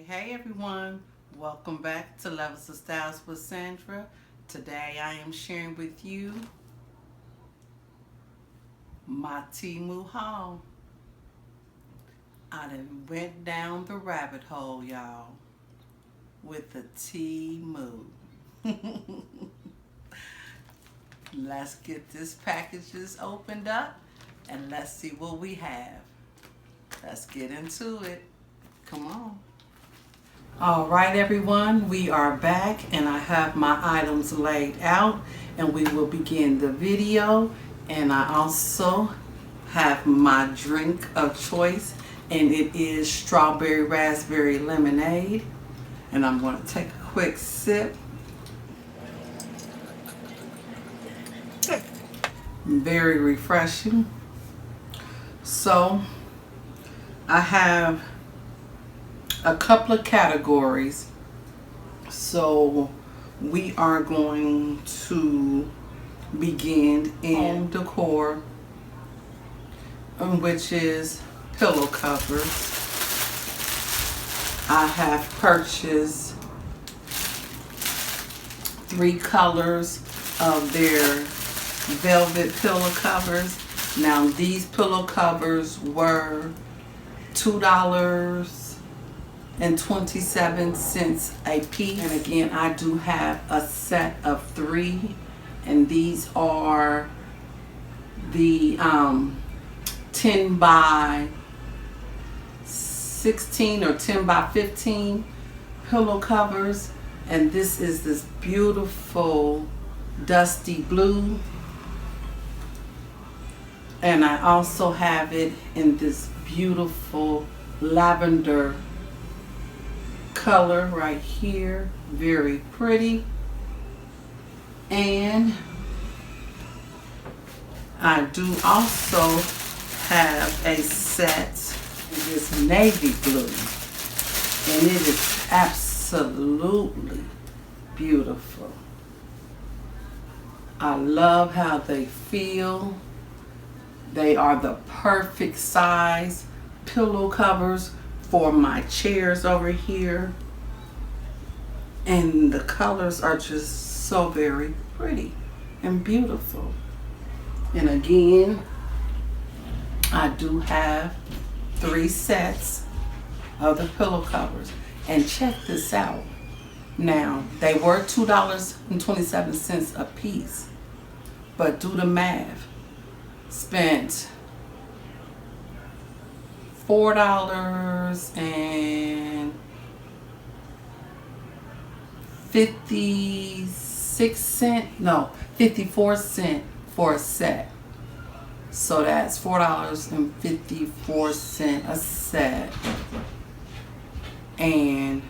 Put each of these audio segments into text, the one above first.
Hey everyone, welcome back to Levels of Styles with Sandra. Today I am sharing with you my Temu haul. I done went down the rabbit hole, y'all, with the Temu. Let's get this packages opened up and let's see what we have. Let's get into it. Come on. All right, everyone, we are back and I have my items laid out and we will begin the video. And I also have my drink of choice and it is strawberry raspberry lemonade. And I'm going to take a quick sip. Very refreshing. So I have a couple of categories. So we are going to begin in home decor, which is pillow covers. I have purchased 3 colors of their velvet pillow covers. Now these pillow covers were $2.27 a piece. And again, I do have a set of 3, and these are the 10 by 16 or 10 by 15 pillow covers. And this is this beautiful dusty blue. And I also have it in this beautiful lavender color right here. Very pretty. And I do also have a set in this navy blue. And it is absolutely beautiful. I love how they feel. They are the perfect size pillow covers for my chairs over here. And the colors are just so very pretty and beautiful. And again, I do have 3 sets of the pillow covers. And check this out. Now, they were $2.27 a piece. But do the math. Spent $4.54 for a set. So that's $4.54 a set. And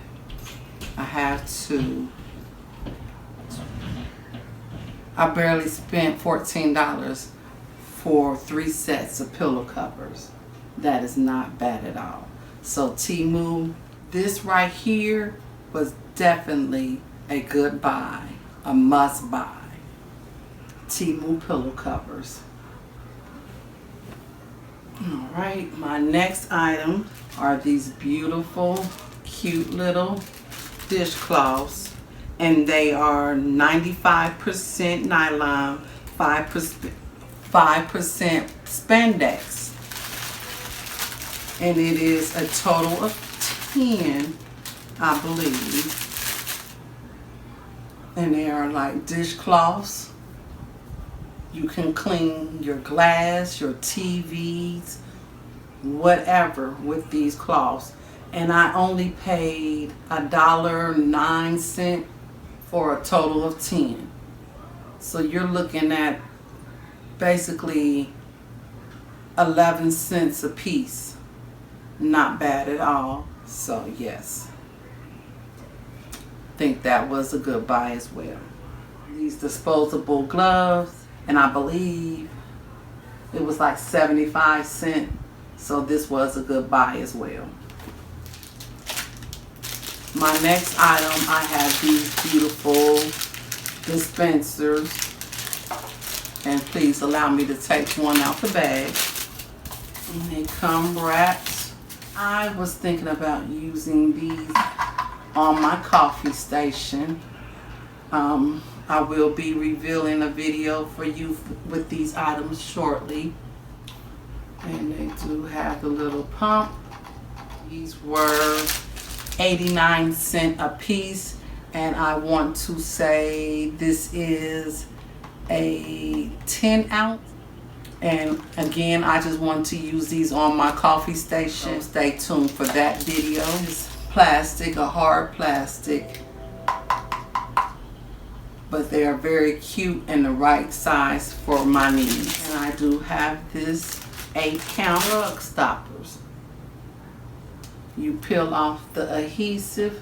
I barely spent $14 for 3 sets of pillow covers. That is not bad at all. So Temu, this right here was definitely a good buy, a must buy. Temu pillow covers. All right, my next item are these beautiful, cute little dishcloths, and they are 95% nylon, 5% spandex. And it is a total of 10, I believe. And they are like dishcloths. You can clean your glass, your TVs, whatever with these cloths. And I only paid $1.09 for a total of 10. So you're looking at basically 11 cents a piece. Not bad at all. So yes, think that was a good buy as well. These disposable gloves, and I believe it was like 75 cents. So this was a good buy as well. My next item, I have these beautiful dispensers. And please allow me to take one out the bag. And they come wrapped I was thinking about using these on my coffee station. I will be revealing a video for you with these items shortly. And they do have the little pump. These were 89 cents a piece. And I want to say this is a 10 ounce. And again, I just want to use these on my coffee station. Stay tuned for that video. It's plastic, a hard plastic. But they are very cute and the right size for my needs. And I do have this 8-count rug stoppers. You peel off the adhesive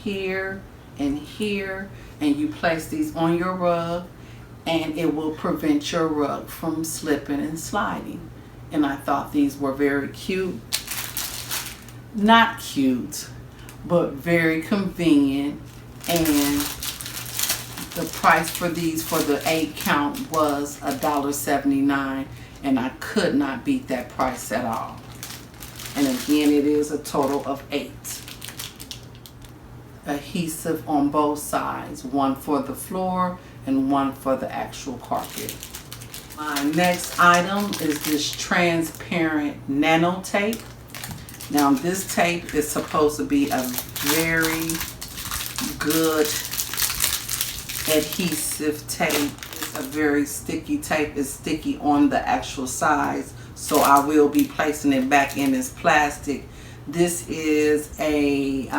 here and here, and you place these on your rug, and it will prevent your rug from slipping and sliding. And I thought these were very cute. Not cute, but very convenient. And the price for these for the 8-count was $1.79, and I could not beat that price at all. And again, it is a total of 8. Adhesive on both sides, one for the floor and one for the actual carpet. My next item is this transparent nano tape. Now this tape is supposed to be a very good adhesive tape. It's a very sticky tape. It's sticky on the actual sides, so I will be placing it back in as plastic. This is a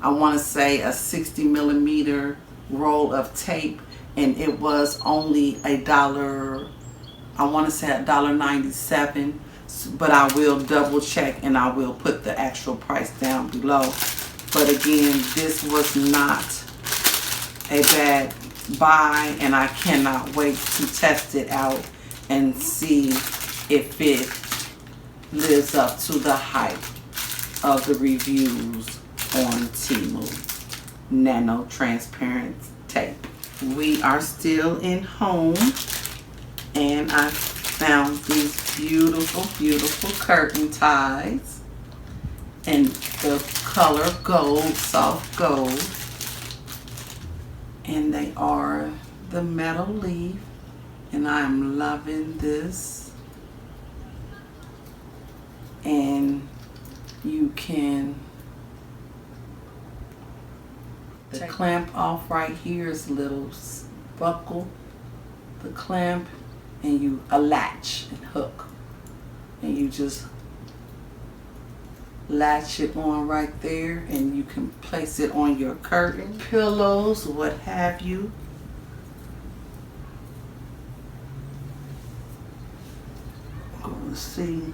I want to say a 60 millimeter roll of tape, and it was only $1. I want to say $1.97, but I will double check and I will put the actual price down below. But again, this was not a bad buy, and I cannot wait to test it out and see if it lives up to the hype of the reviews on Temu. Nano transparent tape. We are still in home, and I found these beautiful, beautiful curtain ties in the color gold, soft gold. And they are the metal leaf, and I'm loving this. And you can, the clamp off right here is a little buckle, the clamp, and you a latch and hook, and you just latch it on right there, and you can place it on your curtain, pillows, what have you. Let's see.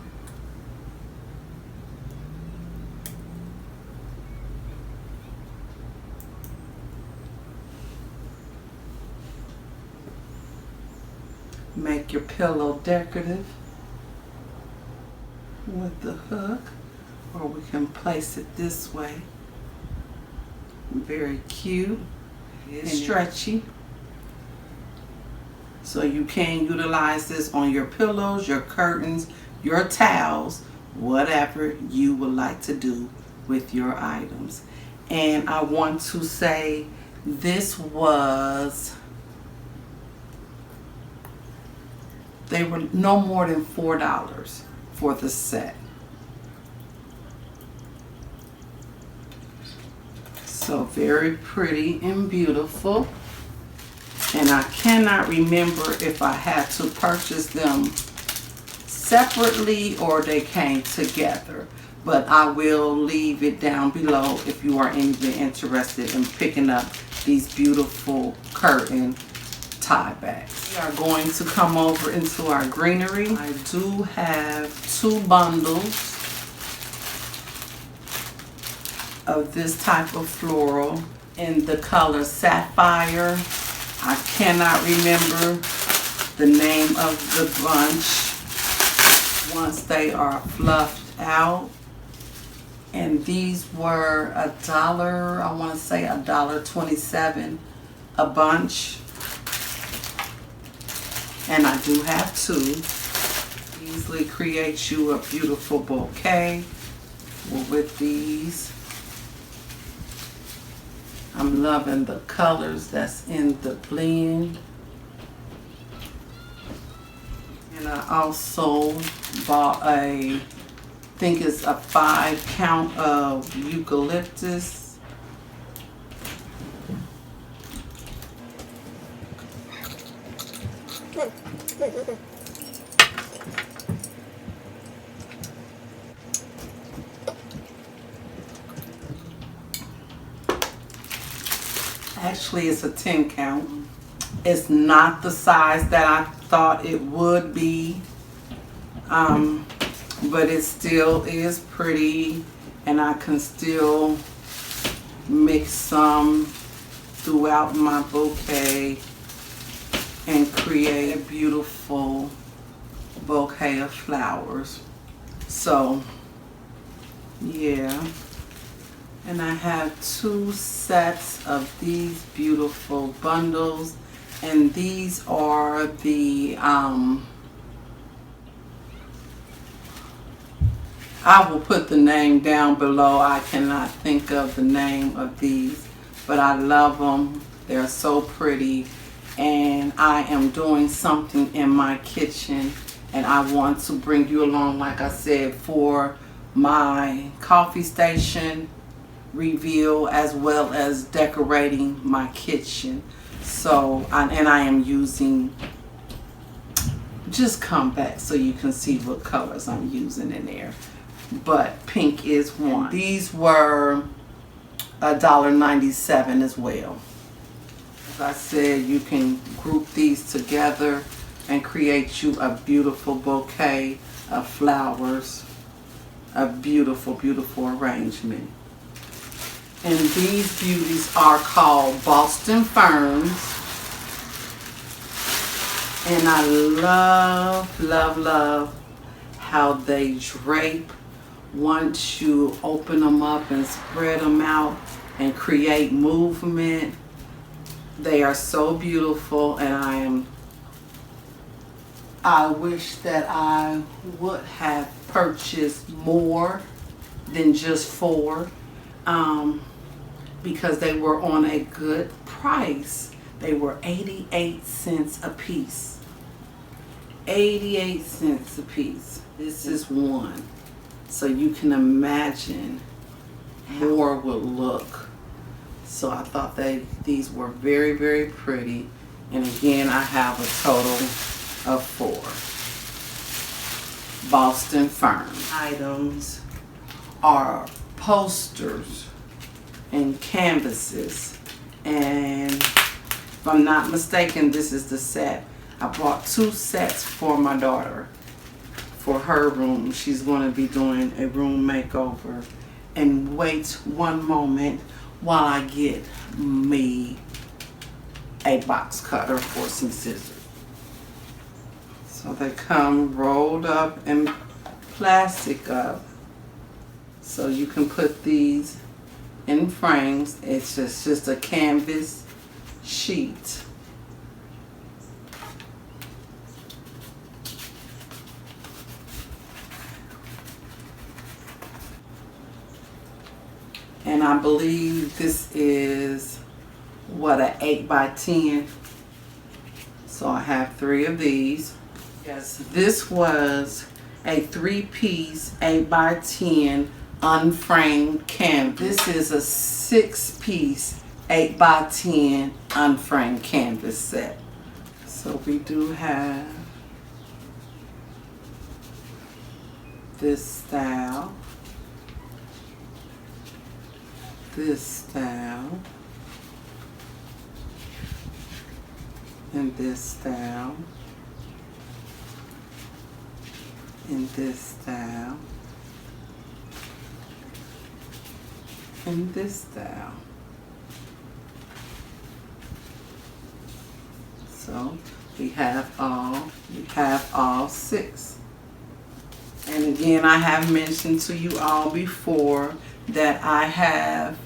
Make your pillow decorative with the hook, or we can place it this way. Very cute. It's stretchy, so you can utilize this on your pillows, your curtains, your towels, whatever you would like to do with your items. And I want to say this was, they were no more than $4 for the set. So very pretty and beautiful. And I cannot remember if I had to purchase them separately or they came together. But I will leave it down below if you are even interested in picking up these beautiful curtain tie bags. We are going to come over into our greenery. I do have 2 bundles of this type of floral in the color Sapphire. I cannot remember the name of the bunch once they are fluffed out. And these were $1, I want to say $1.27 a bunch. And I do have 2. These actually create you a beautiful bouquet with these. I'm loving the colors that's in the blend. And I also bought I think it's a 5 count of eucalyptus. Actually, it's a 10 count. It's not the size that I thought it would be, but it still is pretty, and I can still mix some throughout my bouquet and create a beautiful bouquet of flowers. So yeah, and I have 2 sets of these beautiful bundles, and these are the I will put the name down below. I cannot think of the name of these, but I love them. They're so pretty, and I am doing something in my kitchen, and I want to bring you along, like I said, for my coffee station reveal, as well as decorating my kitchen. So and I am using, just come back so you can see what colors I'm using in there, but pink is one. And these were $1.97 as well. As I said, you can group these together and create you a beautiful bouquet of flowers, a beautiful, beautiful arrangement. And these beauties are called Boston Ferns. And I love, love, love how they drape once you open them up and spread them out and create movement. They are so beautiful, and I wish that I would have purchased more than just 4. Because they were on a good price. They were 88 cents a piece. 88 cents a piece. This is one. So you can imagine more would look. So I thought these were very, very pretty. And again, I have a total of 4 Boston Fern items are posters and canvases, and if I'm not mistaken, this is the set. I bought 2 sets for my daughter for her room. She's going to be doing a room makeover. And wait one moment while I get me a box cutter for some scissors. So they come rolled up and plastic up, so you can put these in frames. It's just a canvas sheet. And I believe this is what, a 8 by 10. So I have 3 of these. Yes, this was a 3-piece 8 by 10 unframed canvas. This is a 6-piece 8 by 10 unframed canvas set. So we do have this style, this style, and this style, and this style, and this style. So we have all 6. And again, I have mentioned to you all before that I have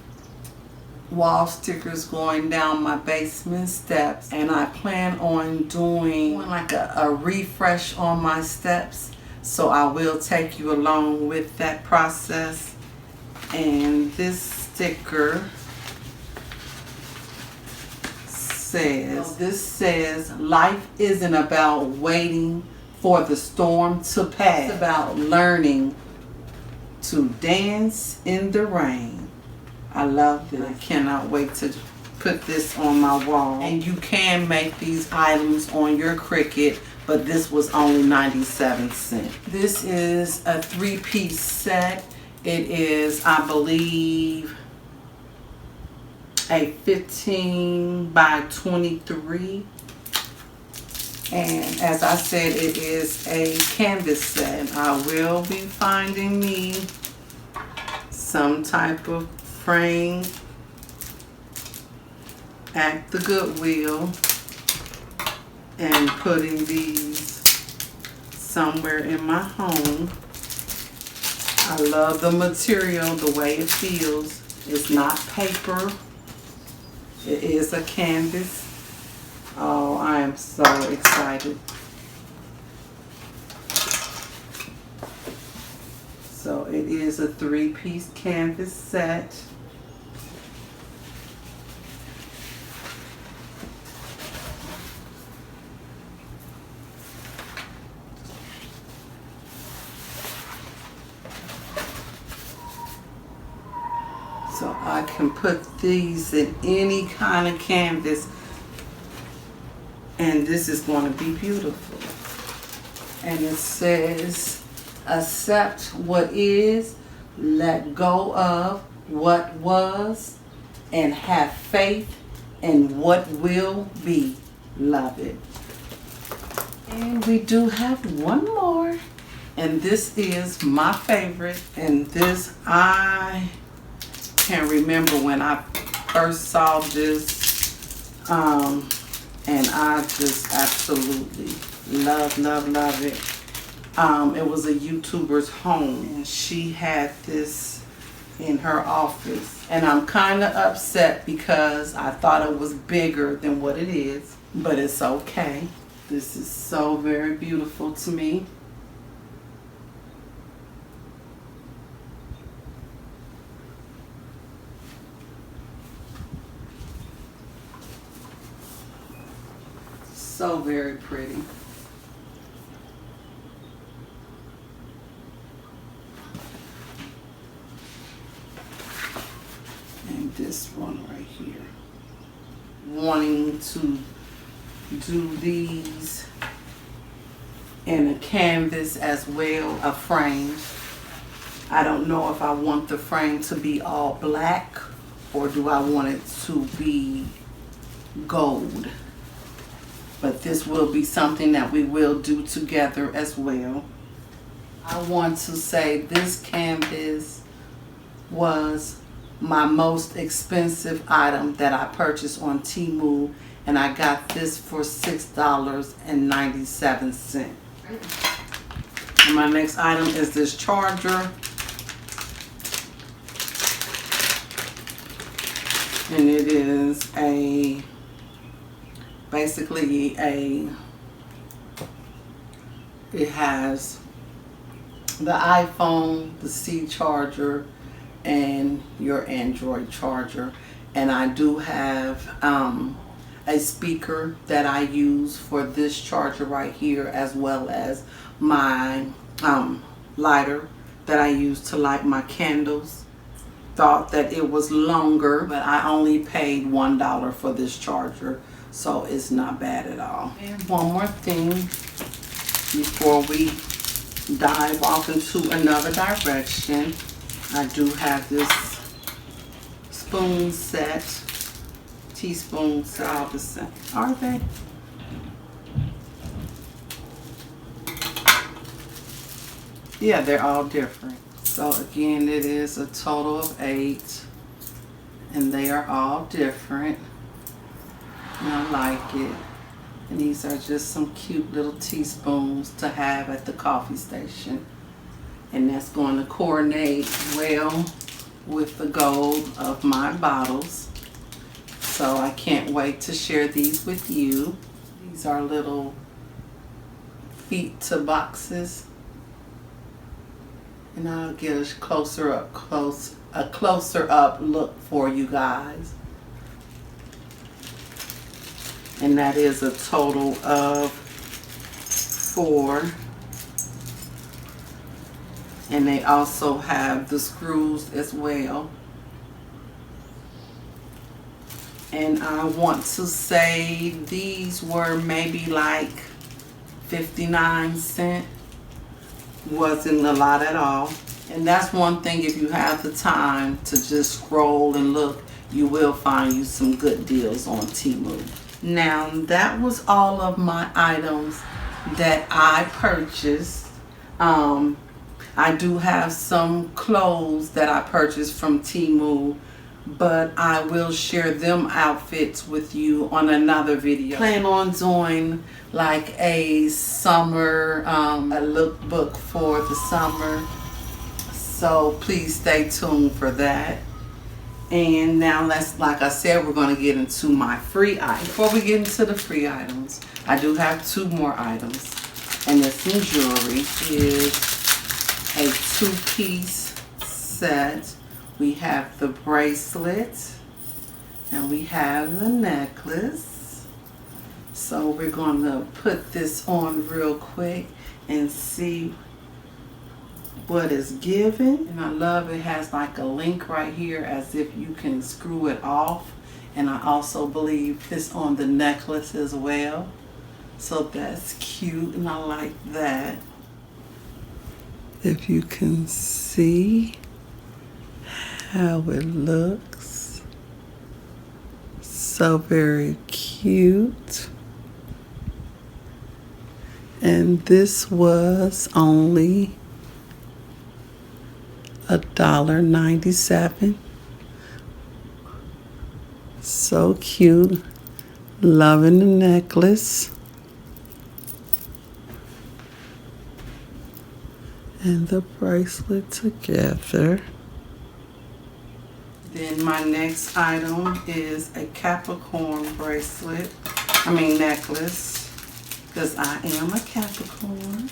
wall stickers going down my basement steps, and I plan on doing like a refresh on my steps. So I will take you along with that process. And this sticker says, life isn't about waiting for the storm to pass. It's about learning to dance in the rain. I love this. I cannot wait to put this on my wall. And you can make these items on your Cricut, but this was only 97 cents. This is a 3-piece set. It is, I believe, a 15 by 23. And as I said, it is a canvas set. I will be finding me some type of frame at the Goodwill and putting these somewhere in my home. I love the material, the way it feels. It's not paper. It is a canvas. Oh, I am so excited. So it is a 3-piece canvas set. So I can put these in any kind of canvas, and this is going to be beautiful. And it says, accept what is, let go of what was, and have faith in what will be. Love it. And we do have one more, and this is my favorite. And this, I can remember when I first saw this, and I just absolutely love it. It was a YouTuber's home, and she had this in her office, and I'm kind of upset because I thought it was bigger than what it is, but it's okay. This is so very beautiful to me. So very pretty. And this one right here. Wanting to do these in a canvas as well, a frame. I don't know if I want the frame to be all black or do I want it to be gold. But this will be something that we will do together as well. I want to say this canvas was my most expensive item that I purchased on Temu, and I got this for $6.97. And my next item is this charger. And it is basically it has the iPhone, the C charger, and your Android charger. And I do have a speaker that I use for this charger right here, as well as my lighter that I use to light my candles. Thought that it was longer, but I only paid $1 for this charger, so it's not bad at all. And one more thing before we dive off into another direction. I do have this spoon set, teaspoons, all the same. Are they? Yeah, they're all different. So again, it is a total of 8, and they are all different. And I like it. And these are just some cute little teaspoons to have at the coffee station. And that's going to coordinate well with the gold of my bottles. So I can't wait to share these with you. These are little feet to boxes. And I'll get a closer up look for you guys. And that is a total of 4. And they also have the screws as well. And I want to say these were maybe like 59 cents. Wasn't a lot at all. And that's one thing, if you have the time to just scroll and look, you will find you some good deals on Temu. Now that was all of my items that I purchased. I do have some clothes that I purchased from Temu, but I will share them outfits with you on another video. Plan on doing like a summer, a lookbook for the summer. So please stay tuned for that. And now like I said, we're going to get into my free items. Before we get into the free items, I do have 2 more items. And this in jewelry is a 2-piece set. We have the bracelet and we have the necklace. So we're going to put this on real quick and see what is given. And I love it has like a link right here as if you can screw it off. And I also believe it's on the necklace as well. So that's cute and I like that. If you can see how it looks. So very cute. And this was only $1.97. So cute. Loving the necklace. And the bracelet together. Then my next item is a Capricorn necklace, because I am a Capricorn.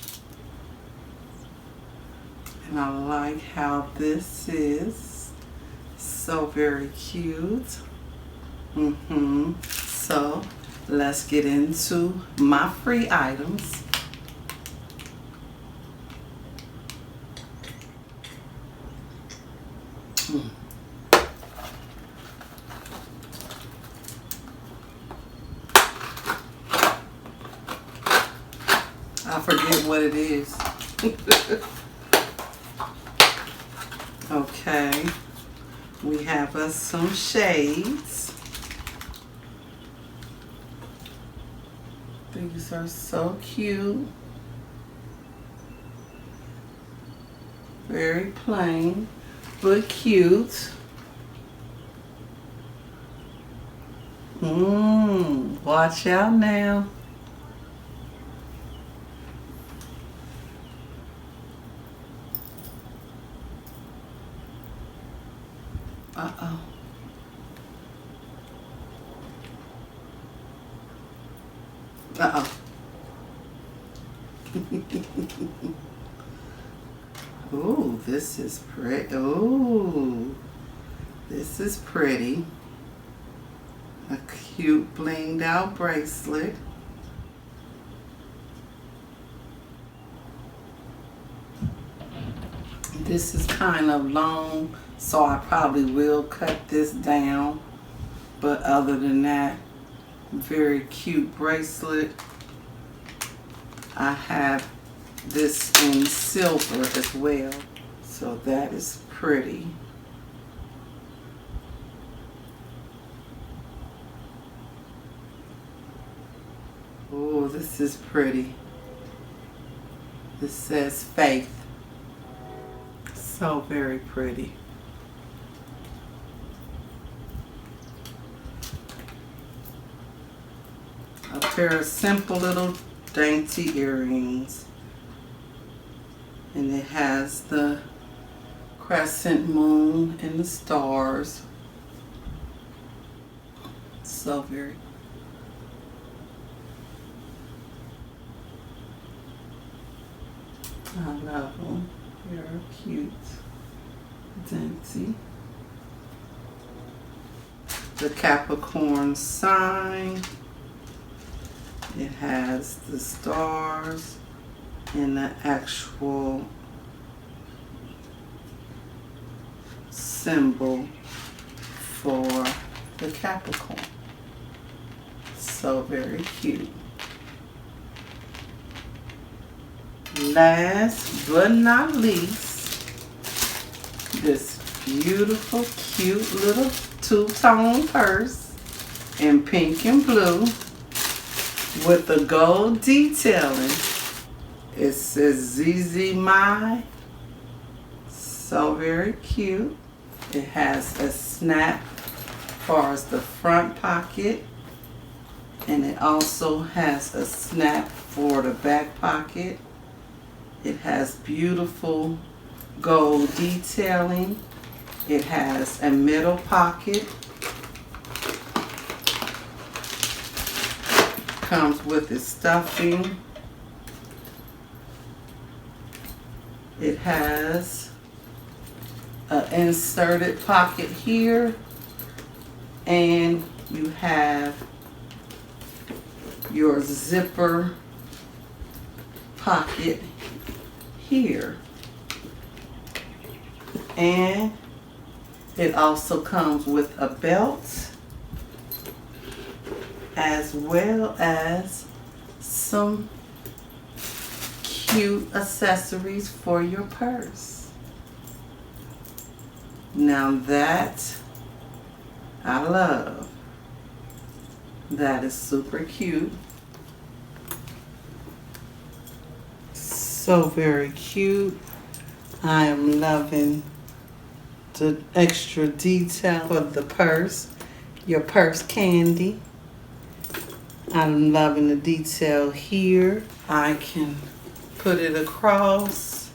And I like how this is. So very cute. So let's get into my free items. I forget what it is. Okay, we have us some shades. These are so cute. Very plain, but cute. Watch out now. Uh-oh. Uh-oh. Ooh, this is pretty. Ooh, this is pretty. A cute blinged out bracelet. This is kind of long, so I probably will cut this down. But other than that, very cute bracelet. I have this in silver as well, so that is pretty. Oh, this is pretty. This says faith. So very pretty. A pair of simple little dainty earrings. And it has the crescent moon and the stars. So very. I love them. Very cute. Dainty. The Capricorn sign. It has the stars and the actual symbol for the Capricorn. So very cute. Last but not least, this beautiful, cute little two-tone purse in pink and blue with the gold detailing. It says ZZ My. So very cute. It has a snap as far as the front pocket, and it also has a snap for the back pocket. It has beautiful gold detailing. It has a middle pocket. Comes with its stuffing. It has an inserted pocket here, and you have your zipper pocket here. And it also comes with a belt as well as some cute accessories for your purse. Now that I love. That is super cute. So very cute. I am loving the extra detail for the purse, your purse candy. I'm loving the detail here. I can put it across,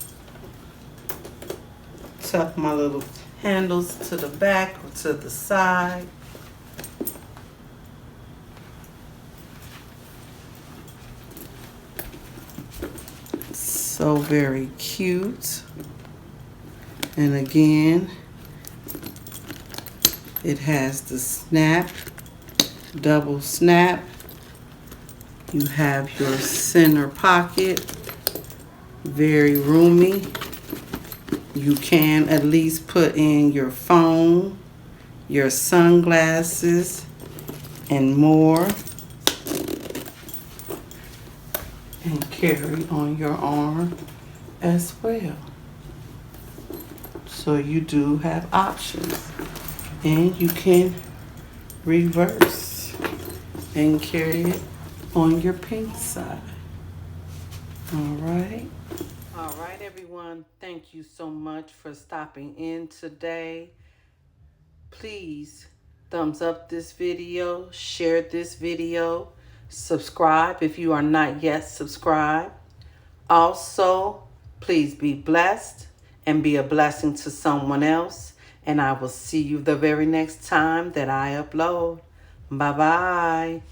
tuck my little handles to the back or to the side. So very cute. And again, it has the snap, double snap. You have your center pocket, very roomy. You can at least put in your phone, your sunglasses, and more, and carry on your arm as well. So you do have options, and you can reverse and carry it on your pink side. All right, everyone, thank you so much for stopping in today. Please thumbs up this video, share this video, subscribe if you are not yet subscribed. Also, please be blessed and be a blessing to someone else. And I will see you the very next time that I upload. Bye-bye.